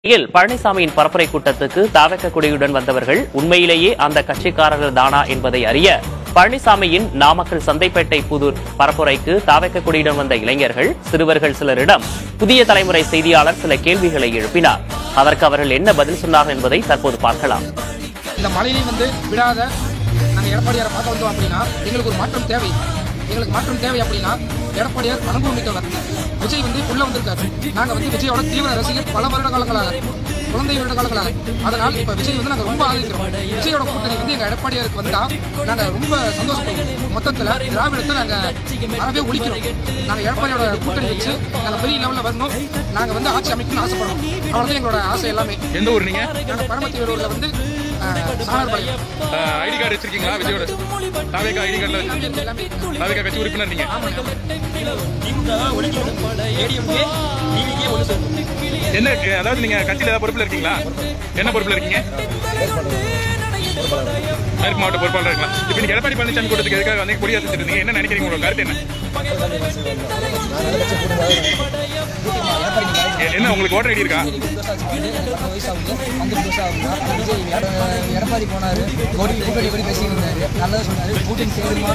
பழனிசாமியின் பரப்புரை கூட்டத்துக்கு தாவக கொடியுடன் வந்தவர்கள் உண்மையிலேயே அந்த கட்சிக்காரர்கள் தானா என்பதை அறிய பழனிசாமியின் நாமக்கல் சந்தைப்பேட்டை புதூர் பரப்புரைக்கு தாவக கொடியுடன் வந்த இளைஞர்கள் சிறுவர்கள் சிலரிடம் புதிய தலைமுறை செய்தியாளர் சில கேள்விகளை எழுப்பினார். அதற்கு அவர்கள் என்ன பதில் சொன்னார்கள் என்பதை தற்போது பார்க்கலாம். இந்த மழையிலையும் விடாத நாங்கள் எடப்பாடியாரை பார்க்க வந்தோம் அப்படின்னா எங்களுக்கு ஒரு மாற்றம் தேவை. எங்களுக்கு மாற்றம் தேவை அப்படின்னா எடப்பாடியார் அனுபவம் மிக்கவர். விஜய் உள்ள வந்திருக்காரு. நாங்கள் விஜயோட தீவிர ரசிகர் பல வருட காலங்களாக, குழந்தை வருட காலங்களாக. அதனால் இப்போ விஜய் நாங்கள் ரொம்ப ஆதரிக்கிறோம். விஜயோட கூட்டணி எங்கள் எடப்பாடியாருக்கு வந்தால் நாங்கள் ரொம்ப சந்தோஷப்படுவோம். மொத்தத்தில் திராவிடத்தை நாங்கள் அறவே ஒழிக்கிறோம். நாங்கள் எடப்பாடியோட கூட்டணி வச்சு நாங்கள் பெரிய லெவலில் வரணும். நாங்கள் ஆட்சி அமைக்கணும்னு ஆசைப்படுறோம். அவ்வளோதான் எங்களோட ஆசை எல்லாமே. எந்த ஊர் நீங்க? நாங்கள் பரமத்தியூரில் ஐடி கார்டு வச்சிருக்கீங்களா? விஜயோட தாவேகா ஐடி கார்டுல தாவேகா கட்சி உறுப்பினர் நீங்க? என்ன, அதாவது நீங்க கட்சியில ஏதாவது பொறுப்புல இருக்கீங்களா? என்ன பொறுப்புல இருக்கீங்க? மேற்கு மாவட்ட பொறுப்பாளர் இருக்கலாம். இப்ப நீங்க எடப்பாடி பழனிசாமி கூட்டத்துக்கு எதுக்காக வந்து கொடியாத்திட்டு இருந்தீங்க? என்ன நினைக்கிறீங்க? உங்களோட கருத்து என்ன? உங்களுக்கு ஓட்டர் ஐடி இருக்கா? எடப்பாடி போனாரு, கூட்டணி படி பேசிட்டு இருந்தாரு, நல்லதா சொன்னாரு. கூட்டணி சேருமா